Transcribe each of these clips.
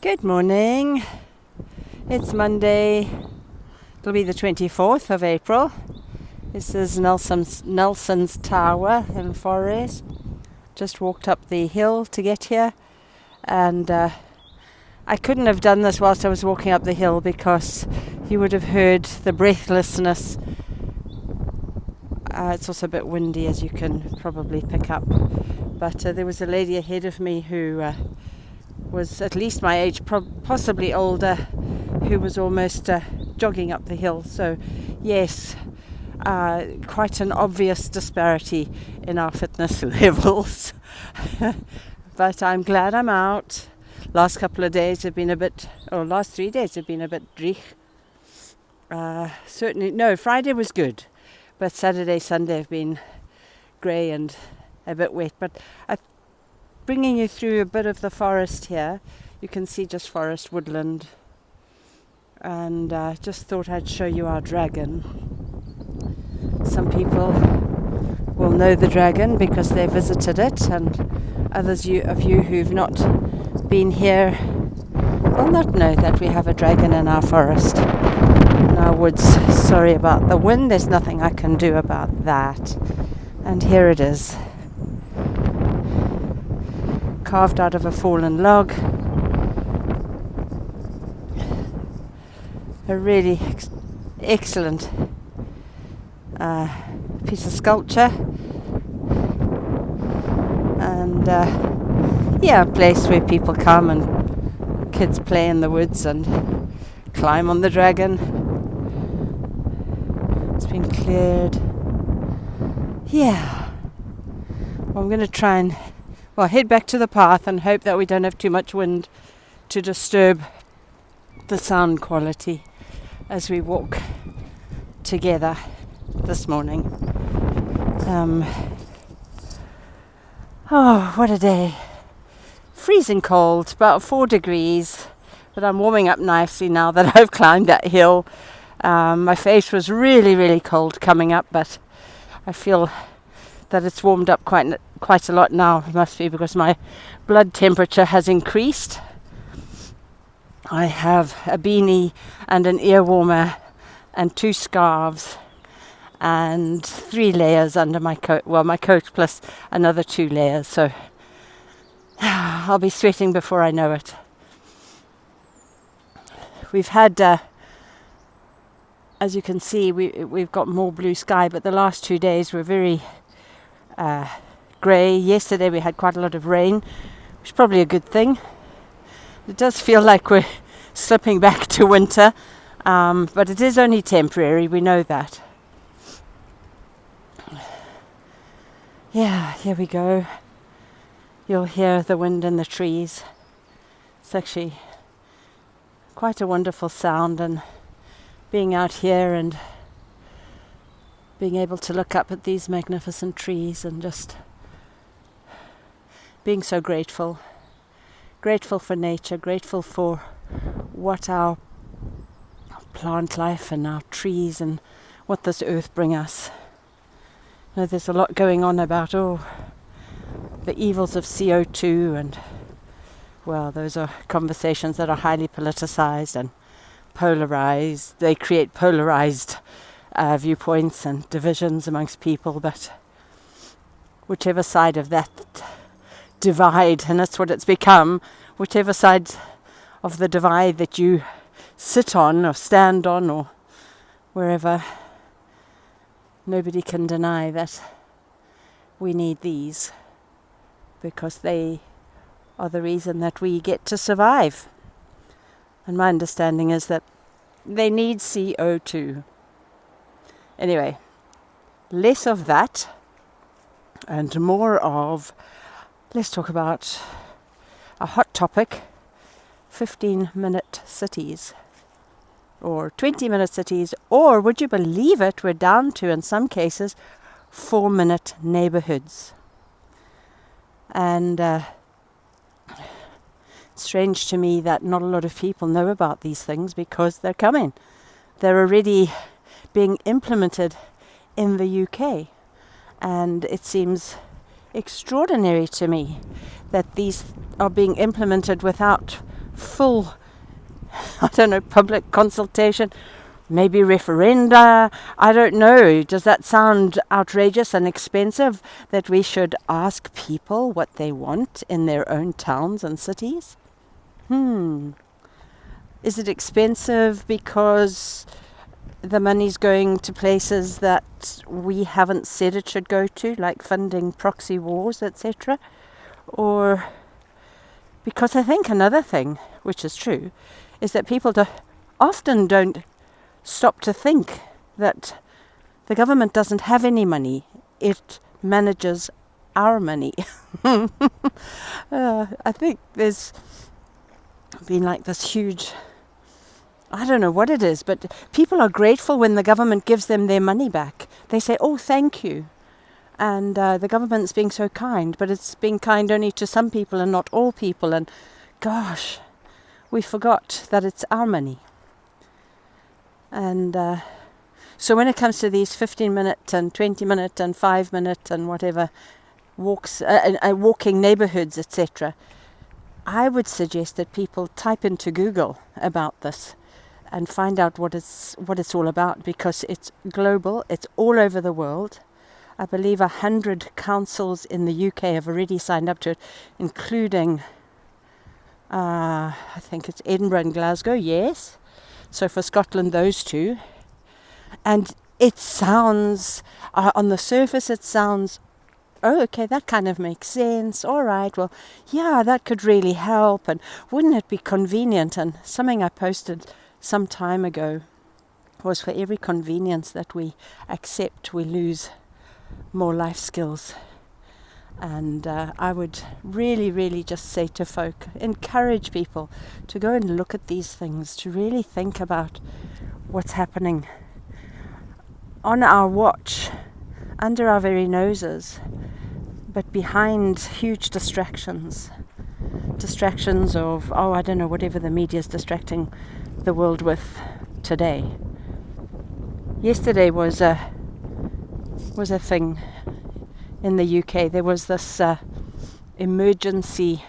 Good morning. It's Monday. It'll be the 24th of April. This is Nelson's Tower in Forres. Just walked up the hill to get here, and I couldn't have done this whilst I was walking up the hill because you would have heard the breathlessness. It's also a bit windy, as you can probably pick up. But there was a lady ahead of me who was at least my age, possibly older, who was almost jogging up the hill. So yes, quite an obvious disparity in our fitness levels. But I'm glad I'm out. Last 3 days have been a bit dreich. Friday was good, but Saturday, Sunday have been grey and a bit wet. But bringing you through a bit of the forest here. You can see just forest, woodland, and just thought I'd show you our dragon. Some people will know the dragon because they visited it, and others of you who've not been here will not know that we have a dragon in our forest, in our woods. Sorry about the wind, there's nothing I can do about that. And here it is, carved out of a fallen log. A really excellent piece of sculpture, and a place where people come and kids play in the woods and climb on the dragon. It's been cleared. Yeah. Well, I'm going to try and head back to the path and hope that we don't have too much wind to disturb the sound quality as we walk together this morning. What a day. Freezing cold, about 4 degrees, but I'm warming up nicely now that I've climbed that hill. My face was really, really cold coming up, but I feel that it's warmed up quite a lot now. It must be because my blood temperature has increased. I have a beanie and an ear warmer and 2 scarves and 3 layers under my coat. Well, my coat plus another 2 layers. So I'll be sweating before I know it. We've had, as you can see, we've got more blue sky, but the last 2 days were very grey. Yesterday we had quite a lot of rain, which is probably a good thing. It does feel like we're slipping back to winter, but it is only temporary, we know that. Yeah, here we go. You'll hear the wind in the trees. It's actually quite a wonderful sound, and being out here and being able to look up at these magnificent trees and just being so grateful for nature, grateful for what our plant life and our trees and what this earth bring us. You know, there's a lot going on about the evils of CO2, and those are conversations that are highly politicized and polarized. They create polarized viewpoints and divisions amongst people, but whichever side of that divide, and that's what it's become, whichever side of the divide that you sit on or stand on or wherever, nobody can deny that we need these, because they are the reason that we get to survive. And my understanding is that they need CO2. Anyway, less of that and more of, let's talk about a hot topic, 15-minute cities or 20-minute cities, or would you believe it, we're down to, in some cases, 4-minute neighborhoods. And it's strange to me that not a lot of people know about these things, because they're coming. They're already being implemented in the UK, and it seems extraordinary to me that these are being implemented without full, I don't know, public consultation, maybe referenda. I don't know. Does that sound outrageous and expensive that we should ask people what they want in their own towns and cities? Is it expensive because the money's going to places that we haven't said it should go to, like funding proxy wars, etc.? Or because I think another thing, which is true, is that people often don't stop to think that the government doesn't have any money. It manages our money. I think there's been like this huge, I don't know what it is, but people are grateful when the government gives them their money back. They say, oh, thank you. And the government's being so kind, but it's being kind only to some people and not all people. And gosh, we forgot that it's our money. And so when it comes to these 15-minute and 20-minute and 5-minute and whatever walks, walking neighborhoods, etc., I would suggest that people type into Google about this and find out what it's all about, because it's global, it's all over the world. I believe 100 councils in the UK have already signed up to it, including, I think it's Edinburgh and Glasgow, yes. So for Scotland, those two. And it sounds, on the surface, it sounds, oh, okay, that kind of makes sense. All right, well, yeah, that could really help. And wouldn't it be convenient? And something I posted some time ago was, for every convenience that we accept, we lose more life skills. And I would really, really just say to folk, encourage people to go and look at these things, to really think about what's happening on our watch, under our very noses, but behind huge distractions of, I don't know, whatever the media is distracting the world with today. Yesterday was a thing in the UK. There was this emergency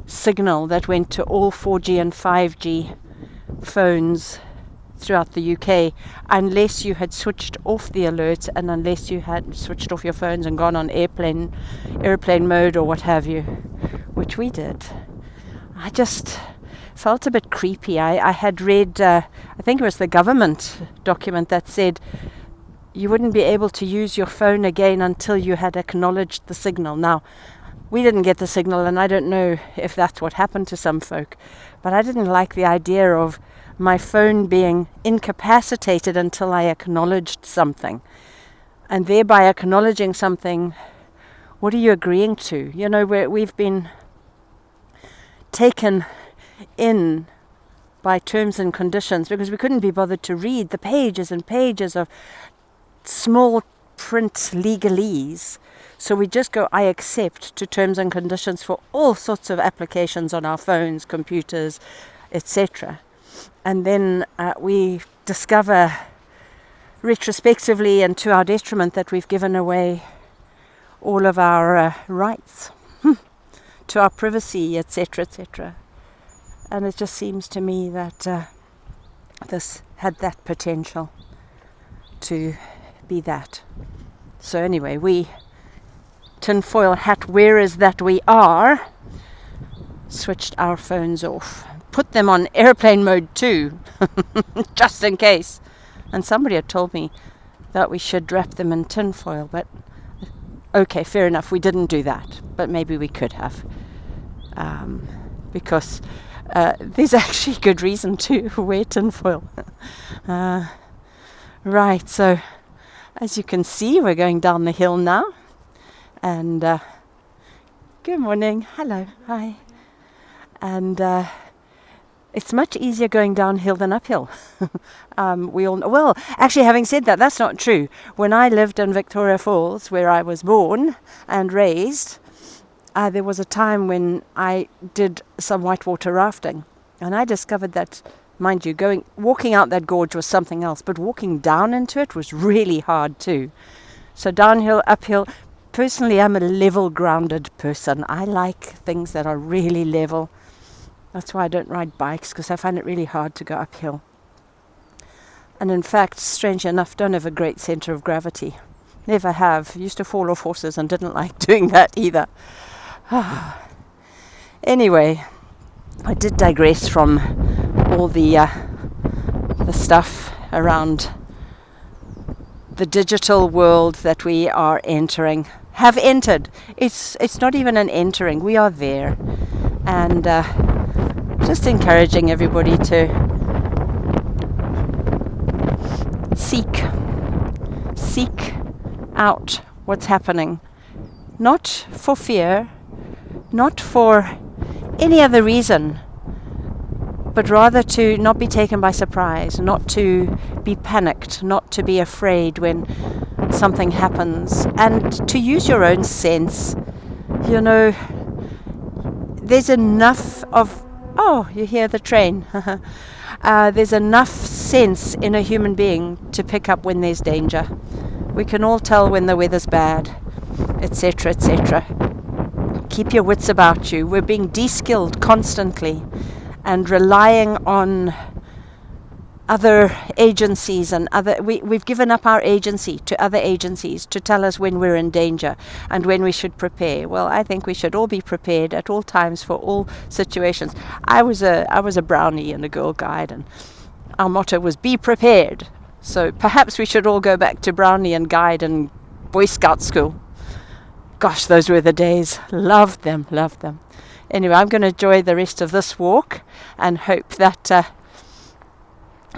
signal that went to all 4G and 5G phones throughout the UK, unless you had switched off the alerts and unless you had switched off your phones and gone on airplane mode or what have you, which we did. I just felt a bit creepy. I had read, I think it was the government document that said you wouldn't be able to use your phone again until you had acknowledged the signal. Now, we didn't get the signal, and I don't know if that's what happened to some folk, but I didn't like the idea of my phone being incapacitated until I acknowledged something. And thereby acknowledging something, what are you agreeing to? You know, we've been taken in by terms and conditions because we couldn't be bothered to read the pages and pages of small print legalese. So we just go, I accept, to terms and conditions for all sorts of applications on our phones, computers, etc. And then we discover retrospectively and to our detriment that we've given away all of our rights to our privacy, etc., etc. And it just seems to me that this had that potential to be that. So anyway, we tinfoil hat wearers that we are, switched our phones off, put them on airplane mode too, just in case. And somebody had told me that we should wrap them in tinfoil, but okay, fair enough, we didn't do that, but maybe we could have, because there's actually good reason to wear tinfoil. Right, so as you can see, we're going down the hill now, and good morning, hello, hi, and it's much easier going downhill than uphill. Well, actually, having said that, that's not true. When I lived in Victoria Falls, where I was born and raised, there was a time when I did some whitewater rafting, and I discovered that, mind you, walking out that gorge was something else, but walking down into it was really hard too. So downhill, uphill. Personally, I'm a level-grounded person. I like things that are really level. That's why I don't ride bikes, because I find it really hard to go uphill. And in fact, strangely enough, don't have a great centre of gravity. Never have. Used to fall off horses and didn't like doing that either. Anyway, I did digress from all the stuff around the digital world that we are entering, have entered. It's not even an entering, we are there. And just encouraging everybody to seek out what's happening. Not for fear, not for any other reason, but rather to not be taken by surprise, not to be panicked, not to be afraid when something happens, and to use your own sense. You know, there's enough of, oh, you hear the train. There's enough sense in a human being to pick up when there's danger. We can all tell when the weather's bad, etc., etc. Keep your wits about you. We're being de-skilled constantly and relying on other agencies and we've given up our agency to other agencies to tell us when we're in danger and when we should prepare. Well, I think we should all be prepared at all times for all situations. I was a brownie and a Girl Guide, and our motto was be prepared. So perhaps we should all go back to brownie and guide and Boy Scout school. Gosh, those were the days. Loved them. Anyway, I'm going to enjoy the rest of this walk and hope that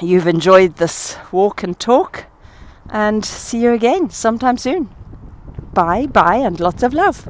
you've enjoyed this walk and talk, and see you again sometime soon. Bye, and lots of love.